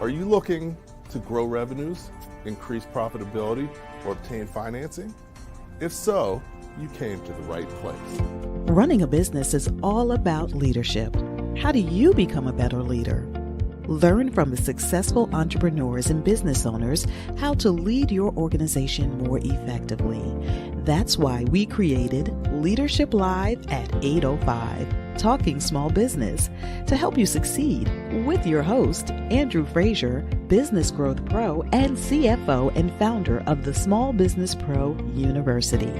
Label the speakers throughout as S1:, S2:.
S1: Are you looking to grow revenues, increase profitability, or obtain financing? If so, you came to the right place.
S2: Running a business is all about leadership. How do you become a better leader? Learn from the successful entrepreneurs and business owners how to lead your organization more effectively. That's why we created Leadership Live at 8:05, Talking Small Business, to help you succeed with your host, Andrew Frazier, Business Growth Pro and CFO and founder of the Small Business Pro University.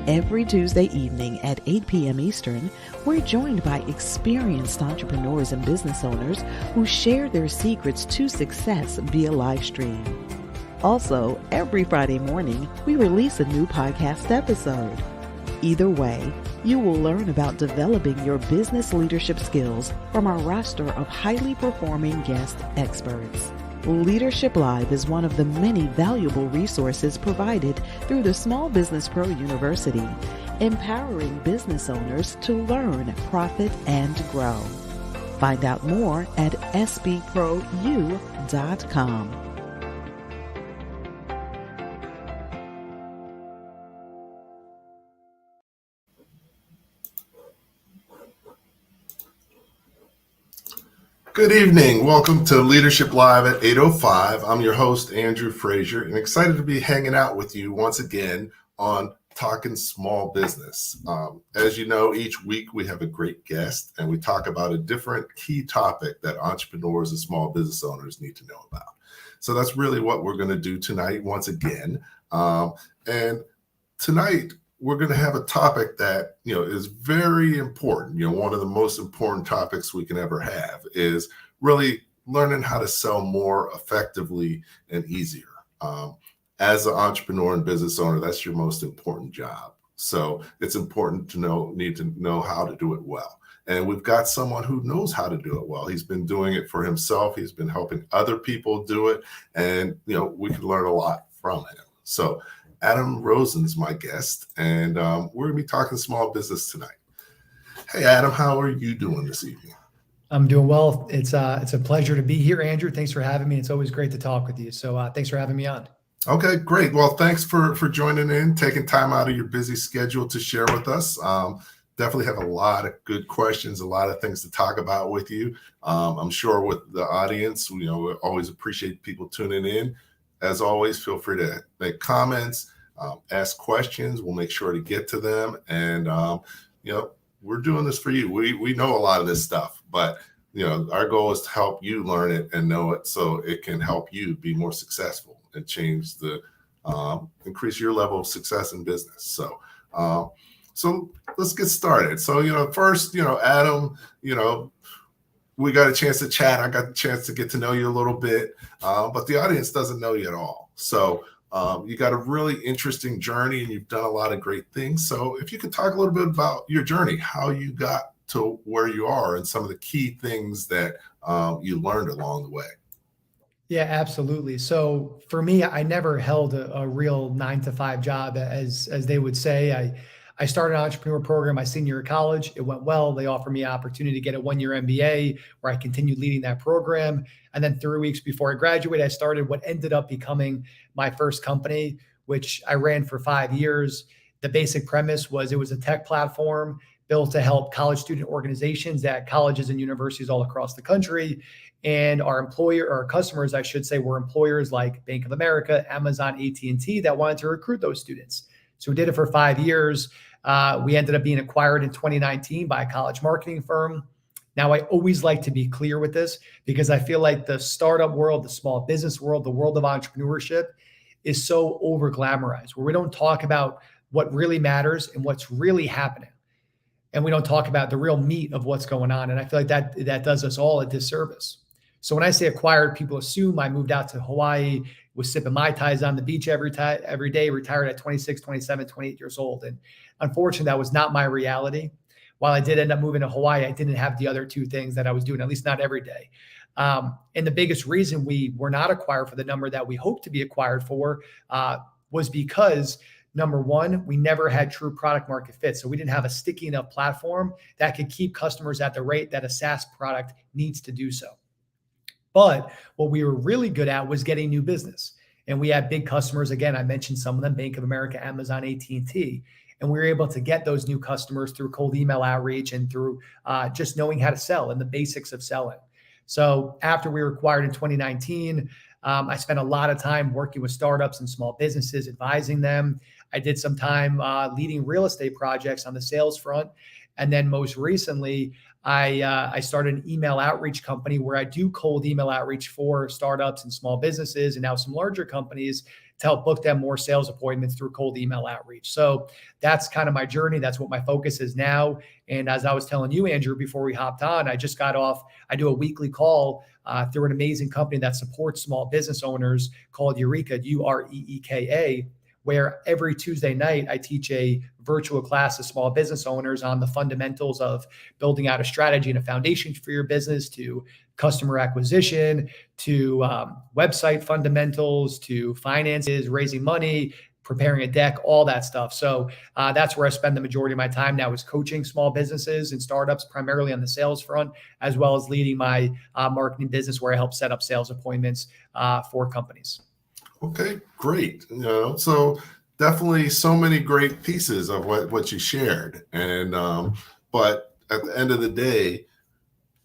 S2: Every Tuesday evening at 8 p.m. Eastern, we're joined by experienced entrepreneurs and business owners who share their secrets to success via Livestream. Also, every Friday morning, we release a new podcast episode. Either way, you will learn about developing your business leadership skills from our roster of highly performing guest experts. Leadership Live is one of the many valuable resources provided through the Small Business Pro University, empowering business owners to learn, profit, and grow. Find out more at sbprou.com.
S1: Good evening. Welcome to Leadership Live at 8:05. I'm your host, Andrew Frazier, and excited to be hanging out with you once again on Talking Small Business. As you know, each week we have a great guest and we talk about a different key topic that entrepreneurs and small business owners need to know about. So that's really what we're going to do tonight once again. And tonight, we're going to have a topic that, is very important. One of the most important topics we can ever have is really learning how to sell more effectively and easier. As an entrepreneur and business owner, that's your most important job. So it's important to need to know how to do it well. And we've got someone who knows how to do it well. He's been doing it for himself. He's been helping other people do it. And, we can learn a lot from him. So Adam Rosen is my guest, and we're going to be talking small business tonight. Hey, Adam, how are you doing this evening?
S3: I'm doing well. It's a pleasure to be here, Andrew. Thanks for having me. It's always great to talk with you. So thanks for having me on.
S1: Okay, great. Well, thanks for joining in, taking time out of your busy schedule to share with us. Definitely have a lot of good questions, a lot of things to talk about with you. I'm sure with the audience, we always appreciate people tuning in. As always, feel free to make comments, ask questions. We'll make sure to get to them. And, we're doing this for you. We know a lot of this stuff, but, our goal is to help you learn it and know it so it can help you be more successful and change increase your level of success in business. So let's get started. So, first, Adam, we got a chance to chat. I got the chance to get to know you a little bit, but the audience doesn't know you at all. So you got a really interesting journey and you've done a lot of great things. So if you could talk a little bit about your journey, how you got to where you are and some of the key things that you learned along the way.
S3: Yeah, absolutely. So for me, I never held a real 9-to-5 job, as they would say. I started an entrepreneur program my senior year of college. It went well. They offered me an opportunity to get a 1-year MBA where I continued leading that program. And then 3 weeks before I graduated, I started what ended up becoming my first company, which I ran for 5 years. The basic premise was it was a tech platform built to help college student organizations at colleges and universities all across the country. And our customers, I should say, were employers like Bank of America, Amazon, AT&T that wanted to recruit those students. So we did it for 5 years. We ended up being acquired in 2019 by a college marketing firm. Now, I always like to be clear with this because I feel like the startup world, the small business world, the world of entrepreneurship is so over glamorized, where we don't talk about what really matters and what's really happening. And we don't talk about the real meat of what's going on. And I feel like that does us all a disservice. So when I say acquired, people assume I moved out to Hawaii, was sipping Mai Tais on the beach every day, retired at 26, 27, 28 years old. And unfortunately, that was not my reality. While I did end up moving to Hawaii, I didn't have the other two things that I was doing, at least not every day. And the biggest reason we were not acquired for the number that we hoped to be acquired for was because, number one, we never had true product market fit. So we didn't have a sticky enough platform that could keep customers at the rate that a SaaS product needs to do so. But what we were really good at was getting new business. And we had big customers. Again, I mentioned some of them: Bank of America, Amazon, AT&T. And we were able to get those new customers through cold email outreach and through just knowing how to sell and the basics of selling. So after we were acquired in 2019, I spent a lot of time working with startups and small businesses, advising them. I did some time leading real estate projects on the sales front. And then most recently, I started an email outreach company where I do cold email outreach for startups and small businesses and now some larger companies to help book them more sales appointments through cold email outreach. So that's kind of my journey. That's what my focus is now. And as I was telling you, Andrew, before we hopped on, I just got off. I do a weekly call through an amazing company that supports small business owners called Eureka, Ureeka, where every Tuesday night I teach a virtual class of small business owners on the fundamentals of building out a strategy and a foundation for your business, to customer acquisition, to website fundamentals, to finances, raising money, preparing a deck, all that stuff. So that's where I spend the majority of my time now, is coaching small businesses and startups, primarily on the sales front, as well as leading my marketing business, where I help set up sales appointments for companies.
S1: Okay, great. So definitely so many great pieces of what you shared. And but at the end of the day,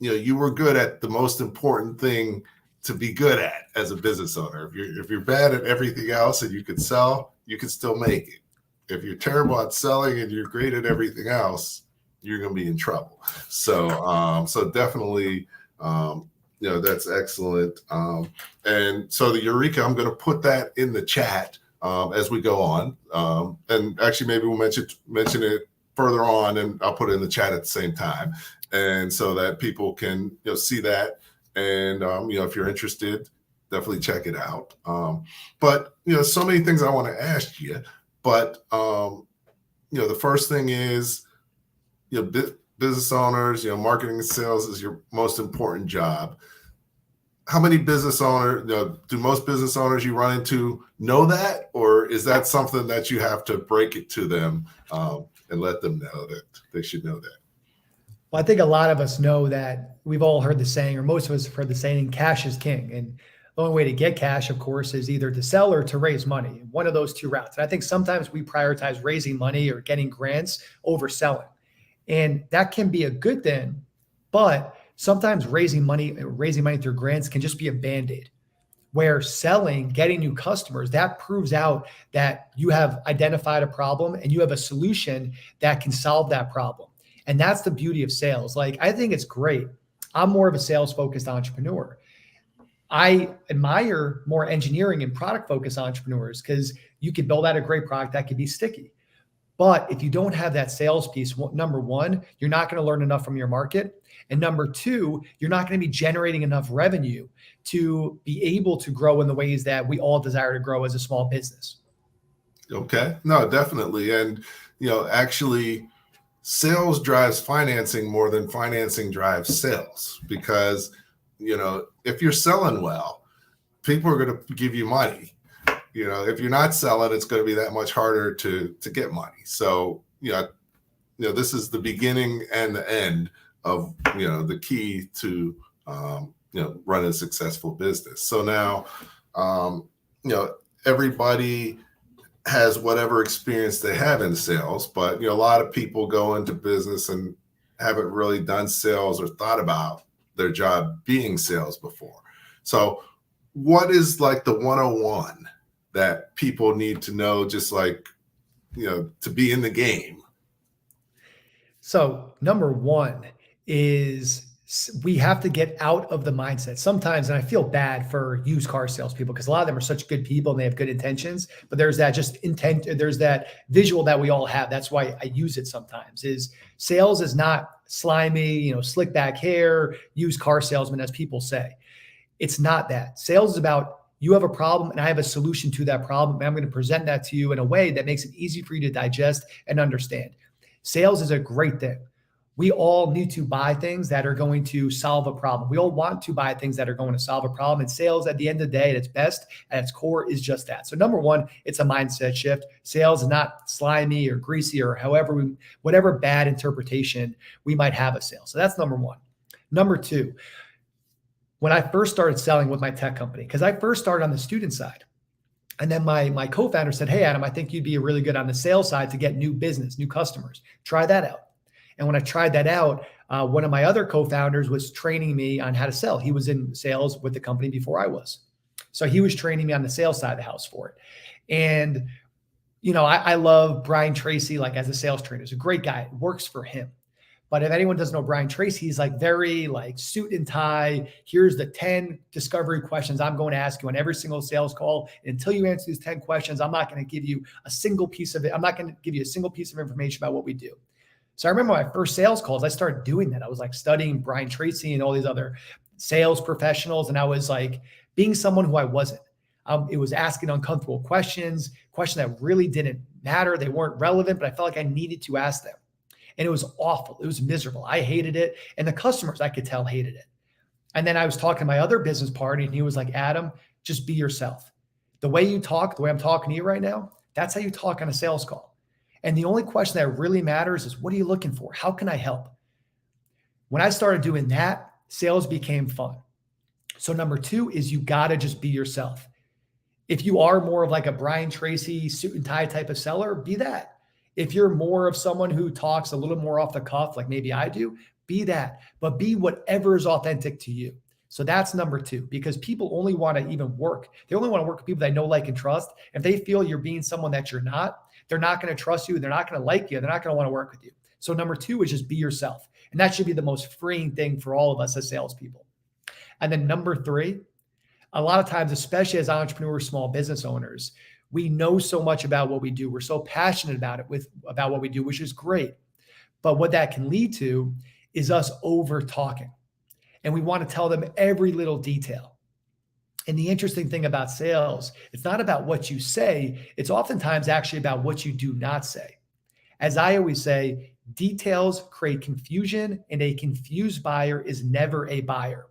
S1: you were good at the most important thing to be good at as a business owner. If you're bad at everything else and you could sell, you can still make it. If you're terrible at selling and you're great at everything else, you're going to be in trouble. So so definitely that's excellent. And so the Eureka, I'm going to put that in the chat as we go on. And actually, maybe we'll mention it further on, and I'll put it in the chat at the same time. And so that people can see that. And, if you're interested, definitely check it out. But, so many things I want to ask you. But, the first thing is, business owners, marketing and sales is your most important job. How many business owners, do most business owners you run into know that? Or is that something that you have to break it to them and let them know that they should know that?
S3: Well, I think a lot of us know that. We've all heard the saying, or most of us have heard the saying, cash is king. And the only way to get cash, of course, is either to sell or to raise money, one of those two routes. And I think sometimes we prioritize raising money or getting grants over selling. And that can be a good thing, but sometimes raising money through grants can just be a Band-Aid. Where selling, getting new customers, that proves out that you have identified a problem and you have a solution that can solve that problem. And that's the beauty of sales. Like, I think it's great. I'm more of a sales-focused entrepreneur. I admire more engineering and product-focused entrepreneurs, because you can build out a great product that could be sticky. But if you don't have that sales piece, number one, you're not going to learn enough from your market. And number two, you're not going to be generating enough revenue to be able to grow in the ways that we all desire to grow as a small business.
S1: Okay. No, definitely. And, actually, sales drives financing more than financing drives sales, because, if you're selling well, people are going to give you money. If you're not selling, it's going to be that much harder to get money. So, this is the beginning and the end of, the key to, run a successful business. So now, everybody has whatever experience they have in sales, but, a lot of people go into business and haven't really done sales or thought about their job being sales before. So what is like the 101 that people need to know, just like, to be in the game?
S3: So number one is we have to get out of the mindset sometimes. And I feel bad for used car salespeople, because a lot of them are such good people and they have good intentions, but there's that just intent. There's that visual that we all have. That's why I use it sometimes. Is sales is not slimy, slick back hair, used car salesman, as people say. It's not that. Sales is about, you have a problem and I have a solution to that problem, and I'm going to present that to you in a way that makes it easy for you to digest and understand. Sales is a great thing. We all need to buy things that are going to solve a problem. We all want to buy things that are going to solve a problem. And sales, at the end of the day, at its best, at its core, is just that. So number one, it's a mindset shift. Sales is not slimy or greasy or whatever bad interpretation we might have of sales. So that's number one. Number two, When I first started selling with my tech company, because I first started on the student side. And then my co-founder said, hey, Adam, I think you'd be really good on the sales side to get new business, new customers. Try that out. And when I tried that out, one of my other co-founders was training me on how to sell. He was in sales with the company before I was. So he was training me on the sales side of the house for it. And, I love Brian Tracy, like as a sales trainer. He's a great guy. It works for him. But if anyone doesn't know Brian Tracy, he's like very like suit and tie. Here's the 10 discovery questions I'm going to ask you on every single sales call. And until you answer these 10 questions, I'm not going to give you a single piece of it. I'm not going to give you a single piece of information about what we do. So I remember my first sales calls, I started doing that. I was like studying Brian Tracy and all these other sales professionals. And I was like being someone who I wasn't. It was asking uncomfortable questions that really didn't matter. They weren't relevant, but I felt like I needed to ask them. And it was awful. It was miserable. I hated it. And the customers, I could tell, hated it. And then I was talking to my other business partner, and he was like, Adam, just be yourself. The way you talk, the way I'm talking to you right now, that's how you talk on a sales call. And the only question that really matters is, what are you looking for? How can I help? When I started doing that, sales became fun. So number 2 is you got to just be yourself. If you are more of like a Brian Tracy suit and tie type of seller, be that. If you're more of someone who talks a little more off the cuff, like maybe I do, be that, but be whatever is authentic to you. So that's number 2, because people only want to even work. They only want to work with people they know, like, and trust. If they feel you're being someone that you're not, they're not going to trust you. They're not going to like you. They're not going to want to work with you. So number 2 is just be yourself. And that should be the most freeing thing for all of us as salespeople. And then number 3, a lot of times, especially as entrepreneurs, small business owners, we know so much about what we do. We're so passionate about about what we do, which is great. But what that can lead to is us over talking. And we want to tell them every little detail. And the interesting thing about sales, it's not about what you say. It's oftentimes actually about what you do not say. As I always say, details create confusion, and a confused buyer is never a buyer.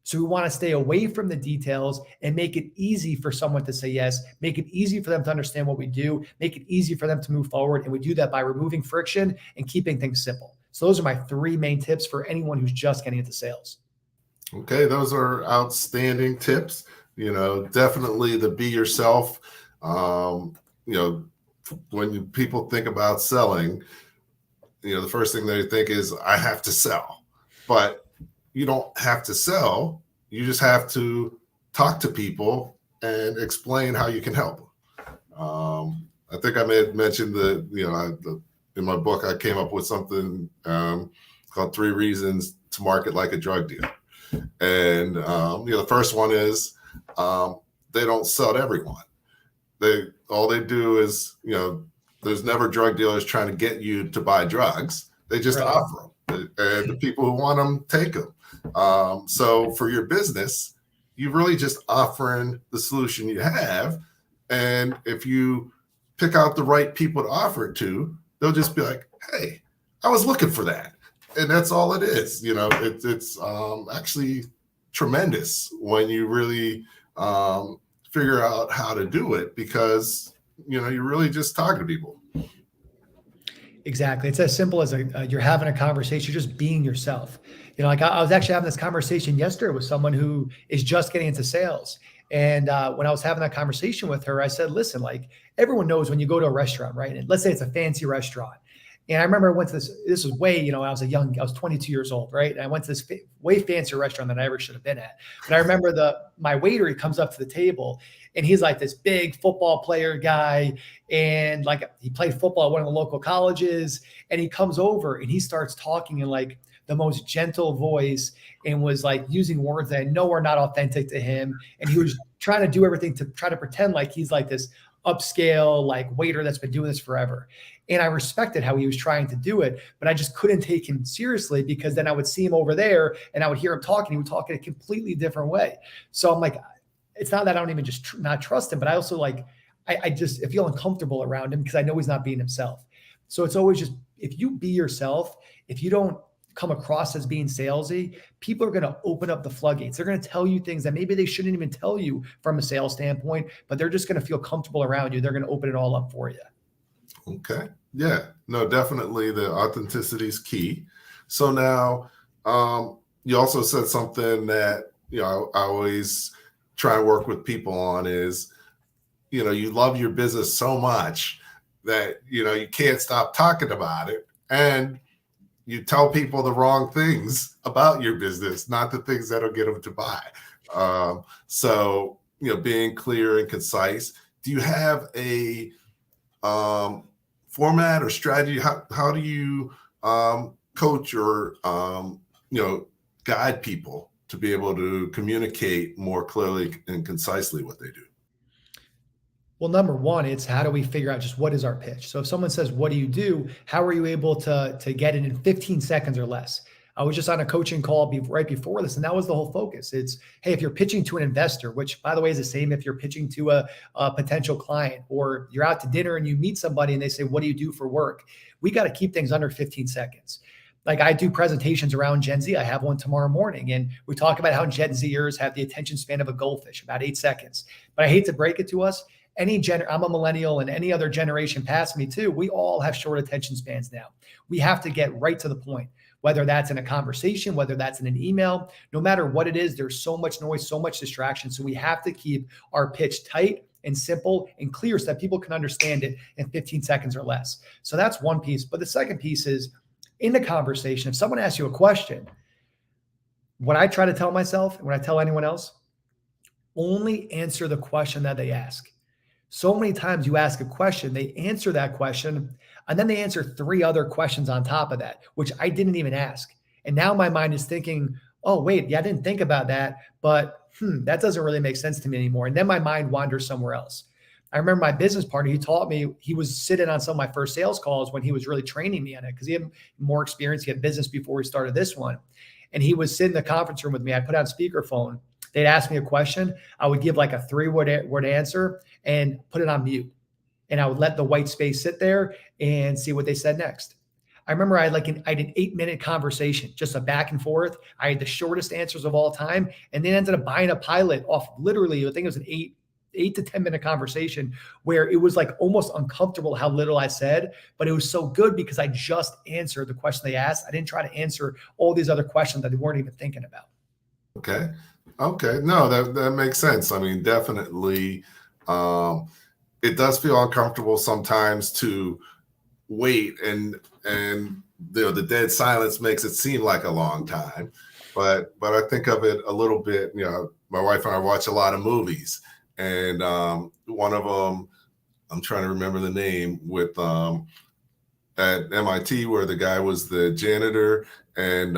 S3: So we want to stay away from the details and make it easy for someone to say yes, make it easy for them to understand what we do, make it easy for them to move forward. And we do that by removing friction and keeping things simple. So those are my 3 main tips for anyone who's just getting into sales.
S1: Okay, those are outstanding tips. Definitely the be yourself. When people think about selling, the first thing they think is, I have to sell. But you don't have to sell. You just have to talk to people and explain how you can help. I think I may have mentioned in my book, I came up with something called 3 reasons to market like a drug dealer. And, the first one is they don't sell to everyone. All they do is, there's never drug dealers trying to get you to buy drugs. They just offer them. And the people who want them take them. So for your business, you're really just offering the solution you have. And if you pick out the right people to offer it to, they'll just be like, hey, I was looking for that. And that's all it is. It's actually tremendous when you really figure out how to do it, because, you're really just talking to people.
S3: Exactly. It's as simple as you're having a conversation, you're just being yourself. Like I was actually having this conversation yesterday with someone who is just getting into sales. And when I was having that conversation with her, I said, listen, like everyone knows when you go to a restaurant, right? And let's say it's a fancy restaurant. And I remember I went to this was way, I was 22 years old, right? And I went to this way fancier restaurant than I ever should have been at. But I remember my waiter, he comes up to the table and he's like this big football player guy. And like he played football at one of the local colleges, and he comes over and he starts talking in like the most gentle voice and was like using words that I know are not authentic to him. And he was trying to do everything to try to pretend like he's like this upscale, like waiter that's been doing this forever. And I respected how he was trying to do it, but I just couldn't take him seriously, because then I would see him over there and I would hear him talking. He would talk in a completely different way. So I'm like, it's not that I don't even just not trust him, but I also like, I feel uncomfortable around him because I know he's not being himself. So it's always just, if you be yourself, if you don't come across as being salesy, people are going to open up the floodgates. They're going to tell you things that maybe they shouldn't even tell you from a sales standpoint, but they're just going to feel comfortable around you. They're going to open it all up for you.
S1: Okay. Yeah, no, definitely the authenticity is key. So now you also said something that I always try and work with people on is, you love your business so much that, you can't stop talking about it. And you tell people the wrong things about your business, not the things that'll get them to buy. So, being clear and concise. Do you have a format or strategy? How do you coach or, guide people to be able to communicate more clearly and concisely what they do?
S3: Well, number one, it's how do we figure out just what is our pitch? So if someone says, what do you do? How are you able to get it in 15 seconds or less? I was just on a coaching call right before this, and that was the whole focus. It's, hey, if you're pitching to an investor, which by the way is the same if you're pitching to a potential client, or you're out to dinner and you meet somebody and they say, what do you do for work? We got to keep things under 15 seconds. Like I do presentations around Gen Z. I have one tomorrow morning, and we talk about how Gen Zers have the attention span of a goldfish, about 8 seconds. But I hate to break it to us. I'm a millennial, and any other generation past me too, we all have short attention spans now. We have to get right to the point, whether that's in a conversation, whether that's in an email, no matter what it is, there's so much noise, so much distraction. So we have to keep our pitch tight and simple and clear so that people can understand it in 15 seconds or less. So that's one piece. But the second piece is in the conversation, if someone asks you a question, what I try to tell myself and when I tell anyone else, only answer the question that they ask. So many times you ask a question, they answer that question, and then they answer 3 other questions on top of that, which I didn't even ask. And now my mind is thinking, oh, wait, yeah, I didn't think about that, but that doesn't really make sense to me anymore. And then my mind wanders somewhere else. I remember my business partner, he taught me, he was sitting on some of my first sales calls when he was really training me on it because he had more experience. He had business before he started this one. And he was sitting in the conference room with me. I put on speakerphone. They'd ask me a question. I would give like a 3-word answer and put it on mute. And I would let the white space sit there and see what they said next. I remember I had an 8-minute conversation, just a back and forth. I had the shortest answers of all time. And then ended up buying a pilot off literally, I think it was an 8 to 10 minute conversation where it was like almost uncomfortable how little I said, but it was so good because I just answered the question they asked. I didn't try to answer all these other questions that they weren't even thinking about.
S1: Okay. No, that makes sense. I mean, definitely, it does feel uncomfortable sometimes to wait and the dead silence makes it seem like a long time. But I think of it a little bit, my wife and I watch a lot of movies, and one of them, I'm trying to remember the name, with at MIT where the guy was the janitor, and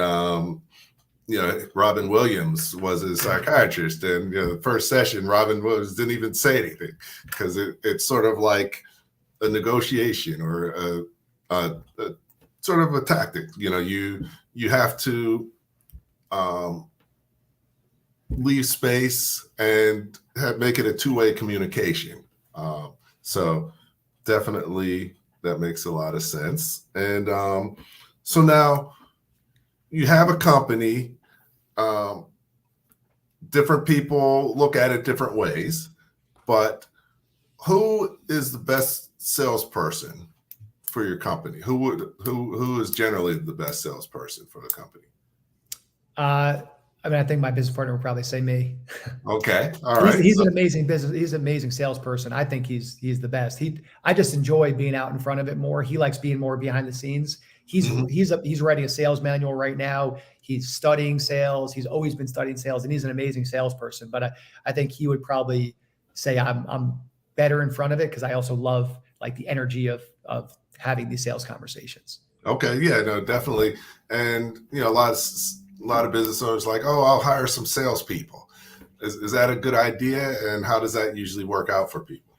S1: Robin Williams was a psychiatrist, and the first session, Robin Williams didn't even say anything because it's sort of like a negotiation or a sort of a tactic. You have to leave space and make it a two-way communication. So definitely that makes a lot of sense. And so now you have a company. Different people look at it different ways, but who is the best salesperson for your company? Who is generally the best salesperson for the company?
S3: I think my business partner would probably say me.
S1: Okay. All right.
S3: He's an amazing he's an amazing salesperson. I think he's the best. I just enjoy being out in front of it more. He likes being more behind the scenes. He's writing a sales manual right now. He's studying sales. He's always been studying sales, and he's an amazing salesperson. But I think he would probably say I'm better in front of it because I also love like the energy of having these sales conversations.
S1: Okay. Yeah, no, definitely. And a lot of business owners like, oh, I'll hire some salespeople. Is that a good idea? And how does that usually work out for people?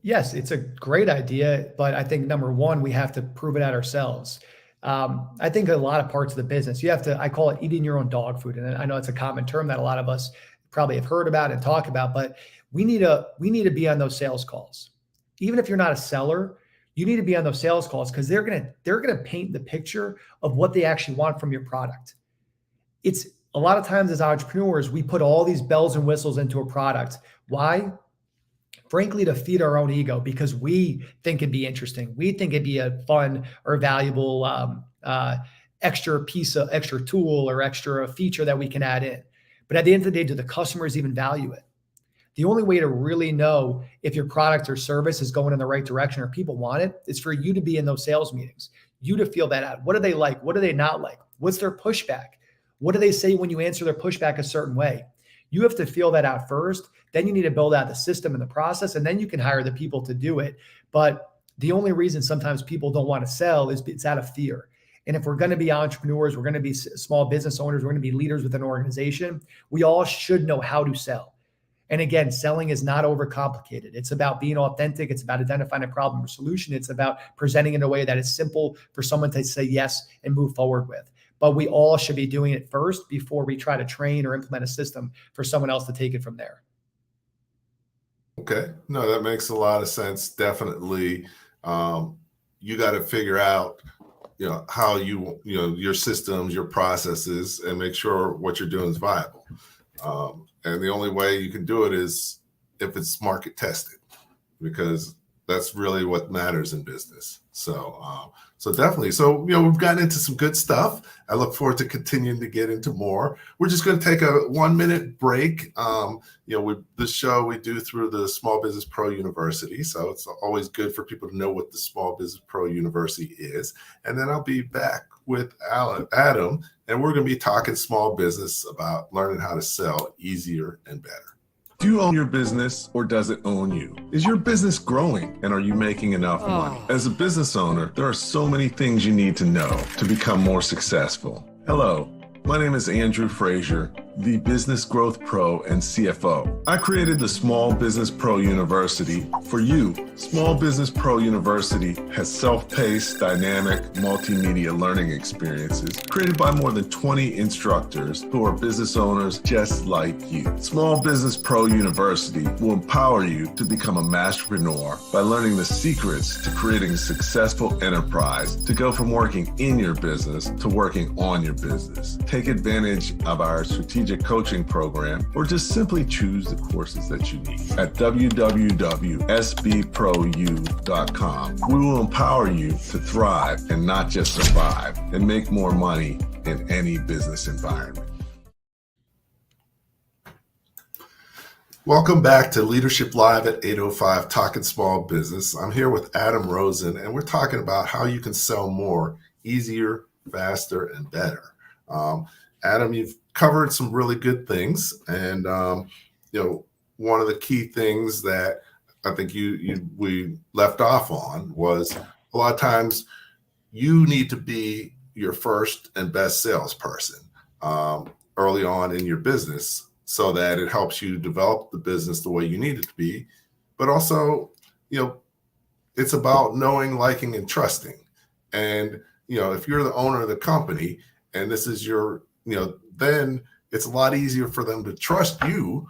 S3: Yes, it's a great idea, but I think number one, we have to prove it out ourselves. I think a lot of parts of the business, I call it eating your own dog food. And I know it's a common term that a lot of us probably have heard about and talk about, but we need to be on those sales calls. Even if you're not a seller, you need to be on those sales calls because they're gonna paint the picture of what they actually want from your product. It's a lot of times as entrepreneurs, we put all these bells and whistles into a product. Why? Frankly, to feed our own ego because we think it'd be interesting. We think it'd be a fun or valuable extra piece of extra tool or extra feature that we can add in. But at the end of the day, do the customers even value it? The only way to really know if your product or service is going in the right direction or people want it is for you to be in those sales meetings, you to feel that out. What do they like? What do they not like? What's their pushback? What do they say when you answer their pushback a certain way? You have to feel that out first. Then you need to build out the system and the process, and then you can hire the people to do it. But the only reason sometimes people don't want to sell is it's out of fear. And if we're going to be entrepreneurs, we're going to be small business owners, we're going to be leaders within an organization, we all should know how to sell. And again, selling is not overcomplicated. It's about being authentic. It's about identifying a problem or solution. It's about presenting in a way that is simple for someone to say yes and move forward with. But we all should be doing it first before we try to train or implement a system for someone else to take it from there.
S1: Okay. No, that makes a lot of sense. Definitely. You got to figure out, how your systems, your processes, and make sure what you're doing is viable. And the only way you can do it is if it's market tested, because that's really what matters in business. So definitely. So, we've gotten into some good stuff. I look forward to continuing to get into more. We're just going to take a 1-minute break. This show we do through the Small Business Pro University. So it's always good for people to know what the Small Business Pro University is. And then I'll be back with Adam, and we're going to be talking small business about learning how to sell easier and better.
S4: Do you own your business, or does it own you? Is your business growing, and are you making enough money? As a business owner, there are so many things you need to know to become more successful. Hello, my name is Andrew Frazier, the Business Growth Pro and CFO. I created the Small Business Pro University for you. Small Business Pro University has self-paced, dynamic, multimedia learning experiences created by more than 20 instructors who are business owners just like you. Small Business Pro University will empower you to become a masterpreneur by learning the secrets to creating a successful enterprise, to go from working in your business to working on your business. Take advantage of our strategic coaching program, or just simply choose the courses that you need at www.sbprou.com. We will empower you to thrive and not just survive, and make more money in any business environment.
S1: Welcome back to Leadership Live at 8:05, Talking Small Business. I'm here with Adam Rosen, and we're talking about how you can sell more, easier, faster, and better. Adam, you've covered some really good things, and one of the key things that I think we left off on was a lot of times you need to be your first and best salesperson early on in your business, so that it helps you develop the business the way you need it to be. But also, it's about knowing, liking, and trusting. And if you're the owner of the company and this is your then it's a lot easier for them to trust you,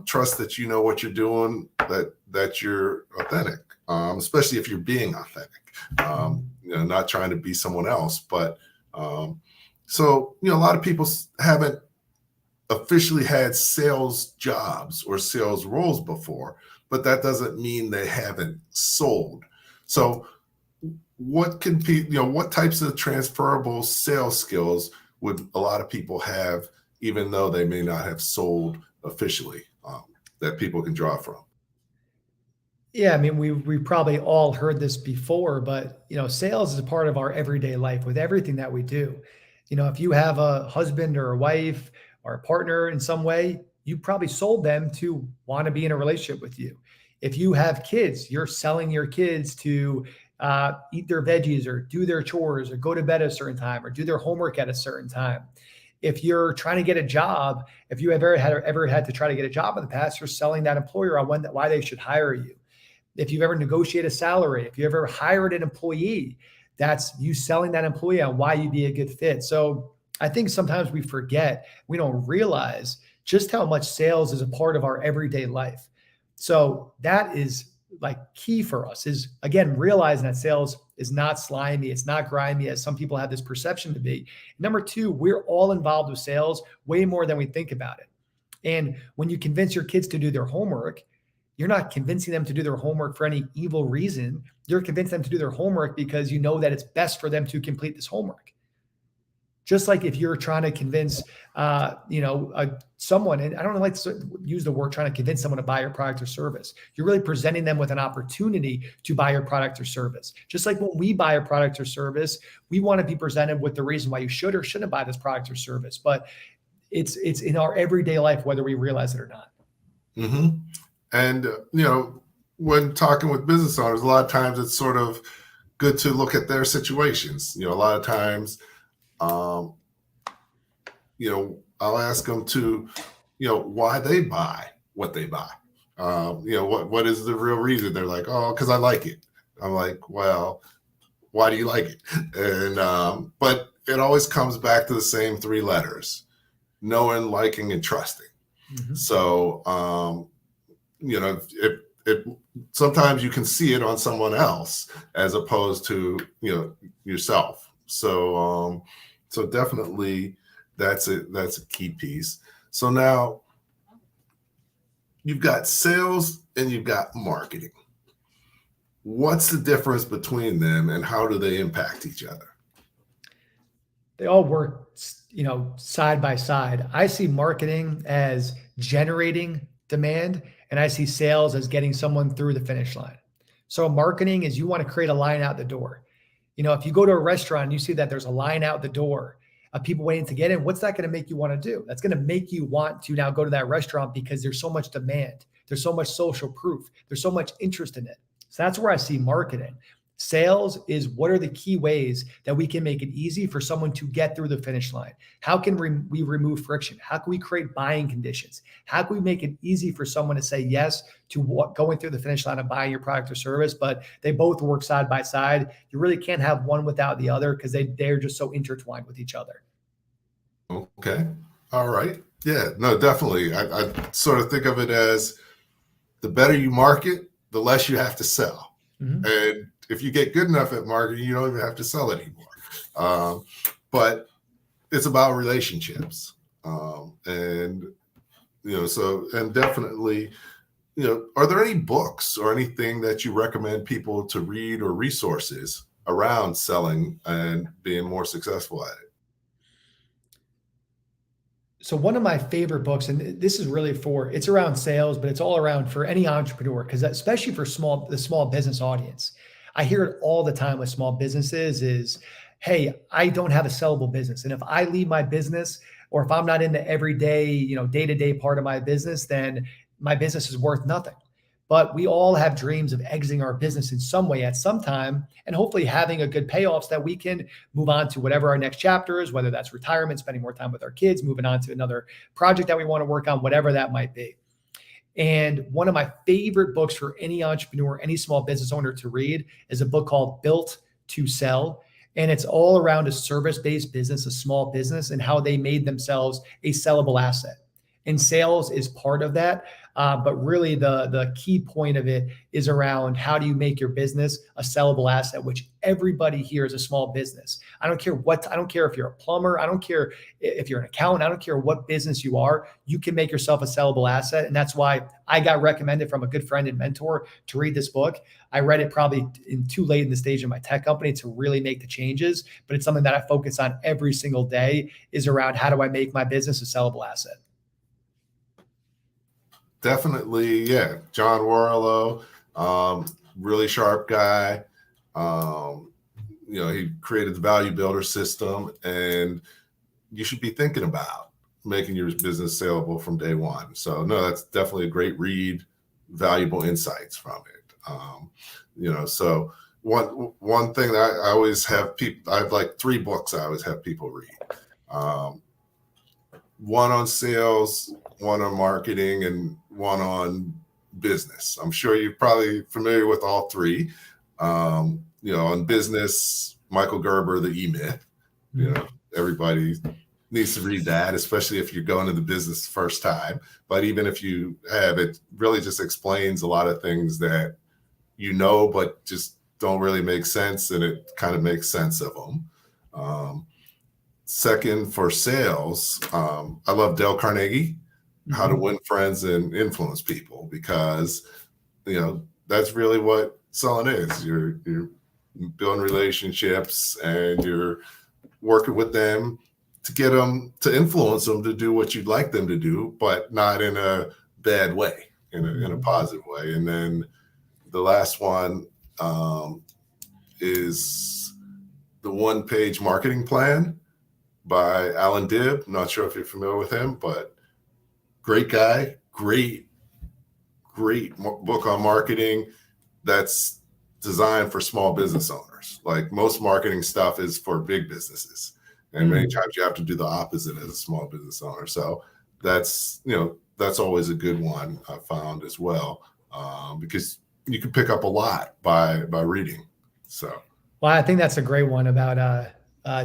S1: trust that you know what you're doing, that you're authentic, especially if you're being authentic, not trying to be someone else. But so a lot of people haven't officially had sales jobs or sales roles before, but that doesn't mean they haven't sold. So what types of transferable sales skills would a lot of people have, even though they may not have sold officially, that people can draw from?
S3: Yeah, I mean, we probably all heard this before, but sales is a part of our everyday life with everything that we do. If you have a husband or a wife or a partner in some way, you probably sold them to want to be in a relationship with you. If you have kids, you're selling your kids to eat their veggies or do their chores or go to bed at a certain time or do their homework at a certain time. If you're trying to get a job, if you have ever had to try to get a job in the past, you're selling that employer on why they should hire you. If you've ever negotiated a salary, if you ever hired an employee, that's you selling that employee on why you'd be a good fit. So I think sometimes we forget, we don't realize just how much sales is a part of our everyday life. So that is key for us, is again, realizing that sales is not slimy. It's not grimy as some people have this perception to be. Number two, we're all involved with sales way more than we think about it. And when you convince your kids to do their homework, you're not convincing them to do their homework for any evil reason. You're convincing them to do their homework because you know that it's best for them to complete this homework. Just like if you're trying to convince, someone, and I don't like to use the word trying to convince someone to buy your product or service. You're really presenting them with an opportunity to buy your product or service. Just like when we buy a product or service, we want to be presented with the reason why you should or shouldn't buy this product or service. But it's in our everyday life, whether we realize it or not.
S1: Mm-hmm. And, when talking with business owners, a lot of times it's sort of good to look at their situations. A lot of times, I'll ask them to, why they buy what they buy. What is the real reason? They're like, oh, because I like it. I'm like, well, why do you like it? And, but it always comes back to the same three letters: knowing, liking, and trusting. Mm-hmm. So, if sometimes you can see it on someone else as opposed to, yourself. So, so definitely that's a key piece. So now you've got sales and you've got marketing. What's the difference between them and how do they impact each other?
S3: They all work, side by side. I see marketing as generating demand, and I see sales as getting someone through the finish line. So marketing is you want to create a line out the door. If you go to a restaurant and you see that there's a line out the door of people waiting to get in, what's that going to make you want to do? That's going to make you want to now go to that restaurant because there's so much demand. There's so much social proof. There's so much interest in it. So that's where I see marketing. Sales is what are the key ways that we can make it easy for someone to get through the finish line? How can we remove friction? How can we create buying conditions? How can we make it easy for someone to say yes to going through the finish line and buying your product or service? But they both work side by side. You really can't have one without the other because they're just so intertwined with each other.
S1: Okay. All right. Yeah, no, definitely. I sort of think of it as the better you market, the less you have to sell. Mm-hmm. And if you get good enough at marketing, you don't even have to sell anymore. But it's about relationships. And definitely, are there any books or anything that you recommend people to read or resources around selling and being more successful at it?
S3: So one of my favorite books, and this is really it's around sales, but it's all around for any entrepreneur, because especially for the small business audience, I hear it all the time with small businesses is, hey, I don't have a sellable business. And if I leave my business, or if I'm not in the everyday, day-to-day part of my business, then my business is worth nothing. But we all have dreams of exiting our business in some way at some time, and hopefully having a good payoff so that we can move on to whatever our next chapter is, whether that's retirement, spending more time with our kids, moving on to another project that we want to work on, whatever that might be. And one of my favorite books for any entrepreneur, any small business owner to read is a book called Built to Sell. And it's all around a service-based business, a small business, and how they made themselves a sellable asset. And sales is part of that. But really the key point of it is around how do you make your business a sellable asset, which everybody here is a small business. I don't care if you're a plumber. I don't care if you're an accountant. I don't care what business you are. You can make yourself a sellable asset. And that's why I got recommended from a good friend and mentor to read this book. I read it probably too late in the stage of my tech company to really make the changes, but it's something that I focus on every single day is around how do I make my business a sellable asset?
S1: Definitely, yeah. John Warrillow, really sharp guy. He created the value builder system, and you should be thinking about making your business saleable from day one. So no, that's definitely a great read, valuable insights from it. So one thing that I always have I have like 3 books I always have people read. One on sales, one on marketing, and one on business. I'm sure you're probably familiar with all 3. On business, Michael Gerber, The E-Myth. Everybody needs to read that, especially if you're going into the business the first time. But even if you have, it really just explains a lot of things that but just don't really make sense, and it kind of makes sense of them. Second, for sales, I love Dale Carnegie, How to Win Friends and Influence People, because that's really what selling is. You're building relationships and you're working with them to get them to influence them to do what you'd like them to do, but not in a bad way, in a positive way. And then the last one is the one-page marketing plan by Alan Dibb. I'm not sure if you're familiar with him, but great guy, great book on marketing that's designed for small business owners. Like most marketing stuff is for big businesses. And many times you have to do the opposite as a small business owner. So that's always a good one I found as well, because you can pick up a lot by reading. So,
S3: well, I think that's a great one about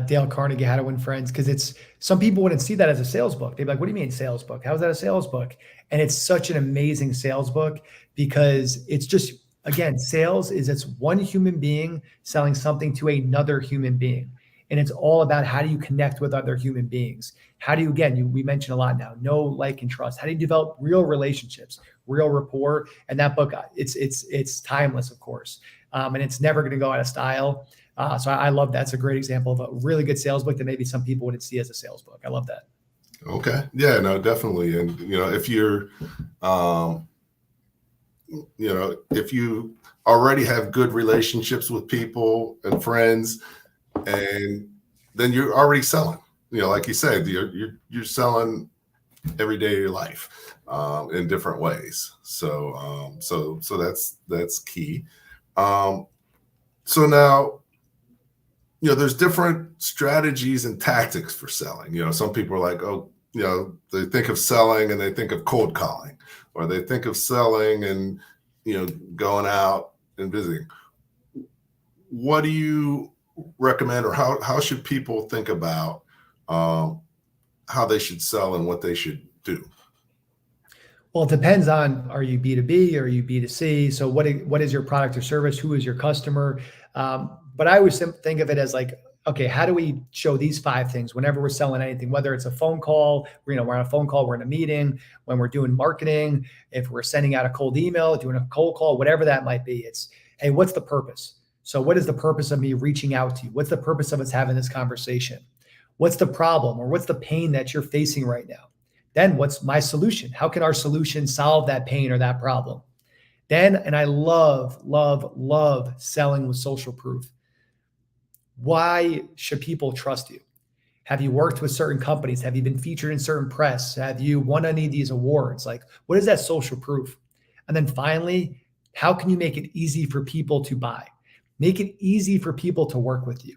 S3: Dale Carnegie, How to Win Friends, because some people wouldn't see that as a sales book. They'd be like, what do you mean sales book? How is that a sales book? And it's such an amazing sales book because it's just, again, sales is it's one human being selling something to another human being. And it's all about how do you connect with other human beings? How do you, again, we mentioned a lot now, know, like, and trust. How do you develop real relationships, real rapport? And that book, it's timeless, of course. And it's never going to go out of style. So I love that. It's a great example of a really good sales book that maybe some people wouldn't see as a sales book. I love that.
S1: Okay. Yeah, no, definitely. And, if you're, if you already have good relationships with people and friends, and then you're already selling, like you said, you're selling every day of your life in different ways. So that's key. So now, there's different strategies and tactics for selling. Some people are like, they think of selling and they think of cold calling, or they think of selling and, going out and visiting. What do you recommend, or how should people think about how they should sell and what they should do?
S3: Well, it depends on, are you B2B or are you B2C? So what is your product or service? Who is your customer? But I always think of it as like, okay, how do we show these 5 things whenever we're selling anything, whether it's a phone call, we're on a phone call, we're in a meeting, when we're doing marketing, if we're sending out a cold email, doing a cold call, whatever that might be. It's, hey, what's the purpose? So what is the purpose of me reaching out to you? What's the purpose of us having this conversation? What's the problem, or what's the pain that you're facing right now? Then what's my solution? How can our solution solve that pain or that problem? Then, and I love selling with social proof. Why should people trust you? Have you worked with certain companies? Have you been featured in certain press? Have you won any of these awards? Like, what is that social proof? And then finally, how can you make it easy for people to buy? Make it easy for people to work with you.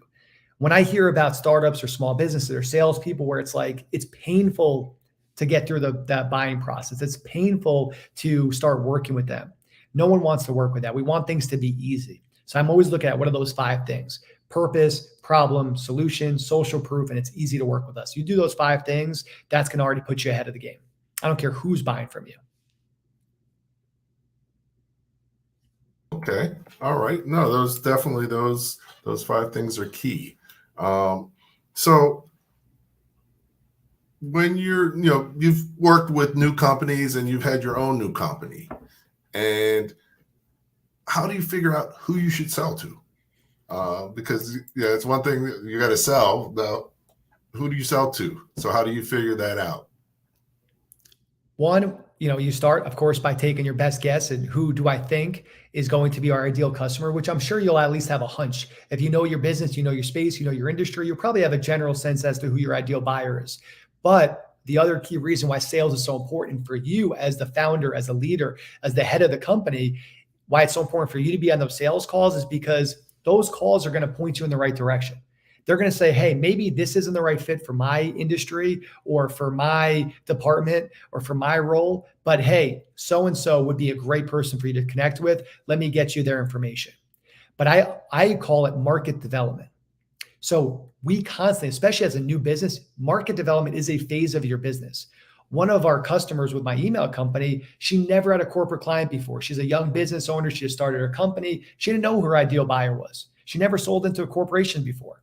S3: When I hear about startups or small businesses or salespeople where it's like, it's painful to get through that buying process. It's painful to start working with them. No one wants to work with that. We want things to be easy. So I'm always looking at what are those 5 things: purpose, problem, solution, social proof, and it's easy to work with us. You do those 5 things, that's going to already put you ahead of the game. I don't care who's buying from you.
S1: Okay. All right. No, those 5 things are key. So when you've worked with new companies and you've had your own new company, and how do you figure out who you should sell to? Because it's one thing that you got to sell. Now, who do you sell to? So how do you figure that out?
S3: One, you start, of course, by taking your best guess and who do I think is going to be our ideal customer, which I'm sure you'll at least have a hunch. If you know your business, you know your space, you know your industry, you'll probably have a general sense as to who your ideal buyer is. But the other key reason why sales is so important for you as the founder, as a leader, as the head of the company, why it's so important for you to be on those sales calls is because those calls are going to point you in the right direction. They're going to say, hey, maybe this isn't the right fit for my industry or for my department or for my role, but hey, so-and-so would be a great person for you to connect with. Let me get you their information. But I call it market development. So we constantly, especially as a new business, market development is a phase of your business. One of our customers with my email company, she never had a corporate client before. She's a young business owner. She just started her company. She didn't know who her ideal buyer was. She never sold into a corporation before.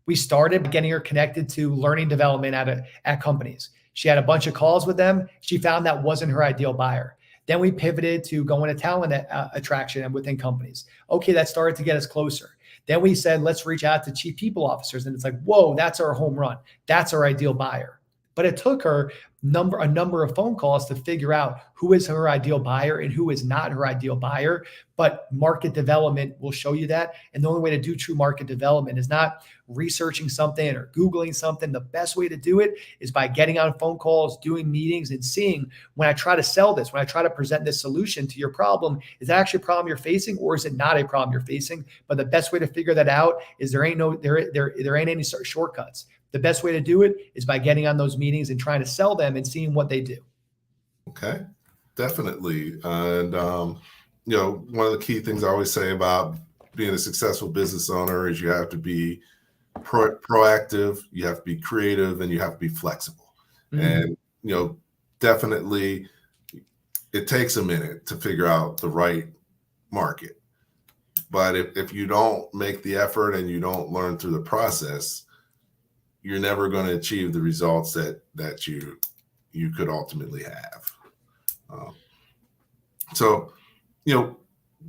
S3: We started getting her connected to learning development at companies. She had a bunch of calls with them. She found that wasn't her ideal buyer. Then we pivoted to going to talent attraction and within companies. Okay, that started to get us closer. Then we said, let's reach out to chief people officers. And it's like, whoa, that's our home run. That's our ideal buyer. But it took her a number of phone calls to figure out who is her ideal buyer and who is not her ideal buyer. But market development will show you that. And the only way to do true market development is not researching something or Googling something. The best way to do it is by getting on phone calls, doing meetings, and seeing, when I try to sell this, when I try to present this solution to your problem, is that actually a problem you're facing, or is it not a problem you're facing? But the best way to figure that out is there ain't any shortcuts. The best way to do it is by getting on those meetings and trying to sell them and seeing what they do.
S1: Okay, definitely. And, one of the key things I always say about being a successful business owner is you have to be proactive, you have to be creative, and you have to be flexible. Mm-hmm. And, definitely it takes a minute to figure out the right market. But if you don't make the effort and you don't learn through the process, you're never going to achieve the results that you could ultimately have. So,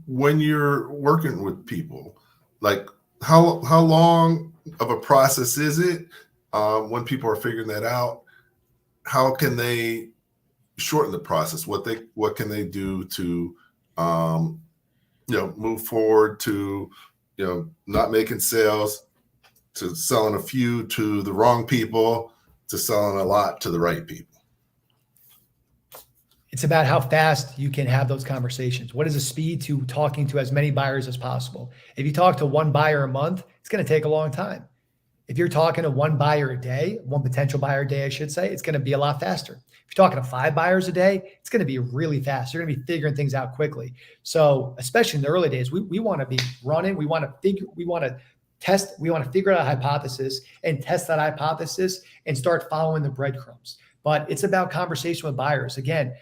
S1: when you're working with people, like how long of a process is it when people are figuring that out? How can they shorten the process? What can they do to move forward to not making sales, to selling a few to the wrong people, to selling a lot to the right people?
S3: It's about how fast you can have those conversations. What is the speed to talking to as many buyers as possible? If you talk to one buyer a month, it's going to take a long time. If you're talking to one buyer a day, one potential buyer a day, I should say, it's going to be a lot faster. If you're talking to 5 buyers a day, it's going to be really fast. You're going to be figuring things out quickly. So especially in the early days, we want to be running. We want to figure out a hypothesis and test that hypothesis and start following the breadcrumbs. But it's about conversation with buyers. Again,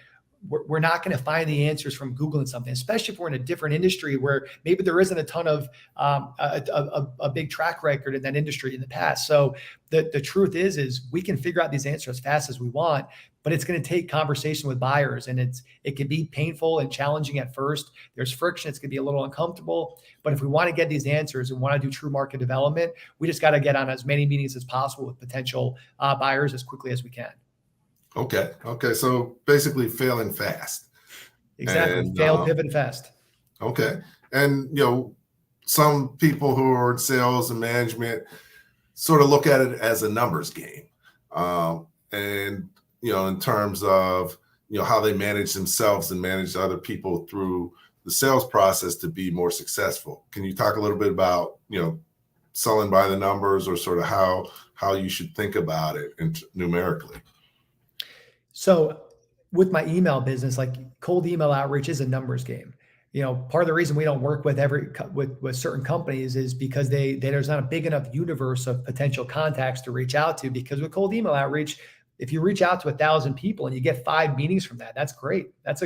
S3: we're not going to find the answers from Googling something, especially if we're in a different industry where maybe there isn't a ton of a big track record in that industry in the past. So the truth is we can figure out these answers as fast as we want, but it's going to take conversation with buyers, and it can be painful and challenging at first. There's friction. It's going to be a little uncomfortable, but if we want to get these answers and want to do true market development, we just got to get on as many meetings as possible with potential buyers as quickly as we can.
S1: Okay. So basically failing fast.
S3: Exactly.
S1: And,
S3: fail, pivot fast.
S1: Okay. And, some people who are in sales and management sort of look at it as a numbers game. And, in terms of, how they manage themselves and manage other people through the sales process to be more successful. Can you talk a little bit about, selling by the numbers, or sort of how you should think about it numerically?
S3: So with my email business, like cold email outreach is a numbers game. Part of the reason we don't work with with certain companies is because there's not a big enough universe of potential contacts to reach out to. Because with cold email outreach, if you reach out to 1,000 people and you get 5 meetings from that, that's great. That's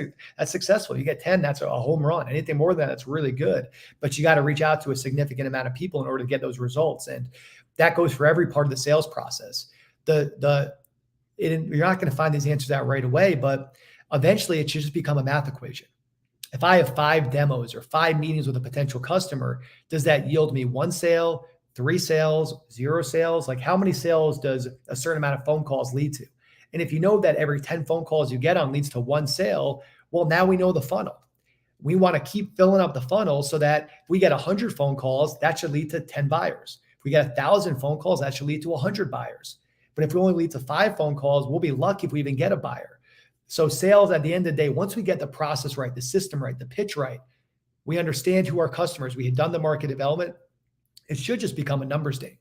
S3: successful. You get 10, that's a home run. Anything more than that, that's really good. But you got to reach out to a significant amount of people in order to get those results. And that goes for every part of the sales process. You're not going to find these answers out right away, but eventually it should just become a math equation. If I have 5 demos or 5 meetings with a potential customer, does that yield me 1 sale, 3 sales, 0 sales? Like, how many sales does a certain amount of phone calls lead to? And if you know that every 10 phone calls you get on leads to 1 sale, well, now we know the funnel. We want to keep filling up the funnel so that if we get 100 phone calls, that should lead to 10 buyers. If we get 1,000 phone calls, that should lead to 100 buyers. But if we only lead to 5 phone calls, we'll be lucky if we even get a buyer. So sales, at the end of the day, once we get the process right, the system right, the pitch right, we understand who our customers, we had done the market development, it should just become a numbers game.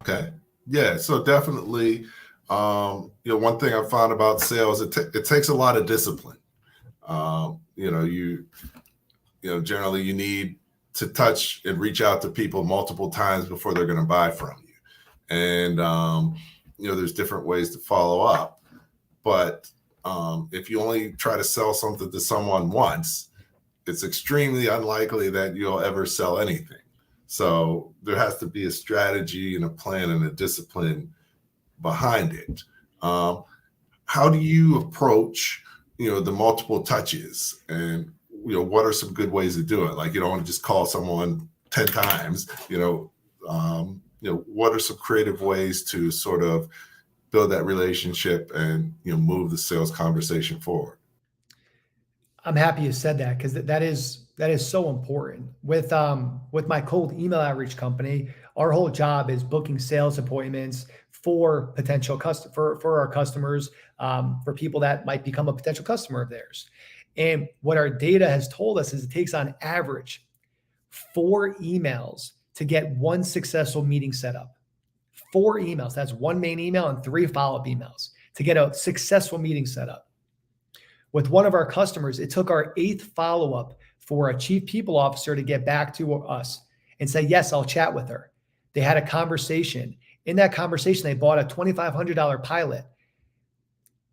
S3: Okay.
S1: Yeah. So definitely, one thing I found about sales, it takes a lot of discipline. Generally you need to touch and reach out to people multiple times before they're going to buy from you. And, there's different ways to follow up, but if you only try to sell something to someone once, it's extremely unlikely that you'll ever sell anything. So there has to be a strategy and a plan and a discipline behind it. How do you approach, the multiple touches, and, what are some good ways to do it? Like, you don't want to just call someone 10 times, what are some creative ways to sort of build that relationship and, move the sales conversation forward?
S3: I'm happy you said that, because that is so important. With my cold email outreach company, our whole job is booking sales appointments for potential for our customers, for people that might become a potential customer of theirs. And what our data has told us is it takes on average 4 emails to get one successful meeting set up. 4 emails. That's one main email and 3 follow-up emails to get a successful meeting set up. With one of our customers, it took our 8th follow-up for a chief people officer to get back to us and say, yes, I'll chat with her. They had a conversation. In that conversation, they bought a $2,500 pilot.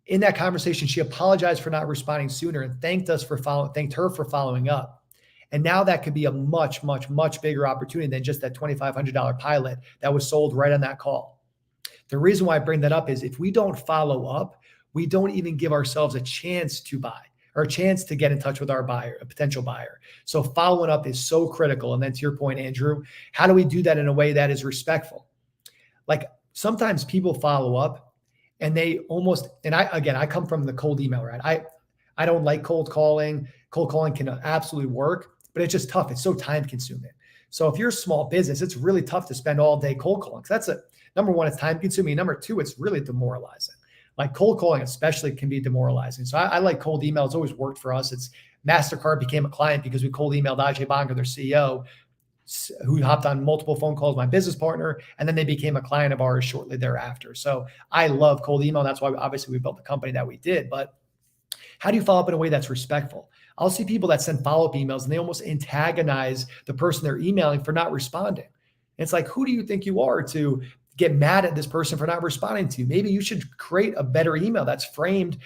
S3: In that conversation, she apologized for not responding sooner and thanked her for following up. And now that could be a much, much, much bigger opportunity than just that $2,500 pilot that was sold right on that call. The reason why I bring that up is if we don't follow up, we don't even give ourselves a chance to buy or a chance to get in touch with our buyer, a potential buyer. So following up is so critical. And then to your point, Andrew, how do we do that in a way that is respectful? Like sometimes people follow up and they almost, and I come from the cold email, right? I don't like cold calling. Cold calling can absolutely work, but it's just tough. It's so time consuming. So if you're a small business, it's really tough to spend all day cold calling. That's number one, it's time consuming. Number two, it's really demoralizing. Like cold calling especially can be demoralizing. So I like cold email. It's always worked for us. It's MasterCard became a client because we cold emailed Ajay Banga, their CEO, who hopped on multiple phone calls, my business partner, and then they became a client of ours shortly thereafter. So I love cold email. That's why obviously we built the company that we did. But how do you follow up in a way that's respectful? I'll see people that send follow-up emails and they almost antagonize the person they're emailing for not responding. And it's like, who do you think you are to get mad at this person for not responding to you? Maybe you should create a better email that's framed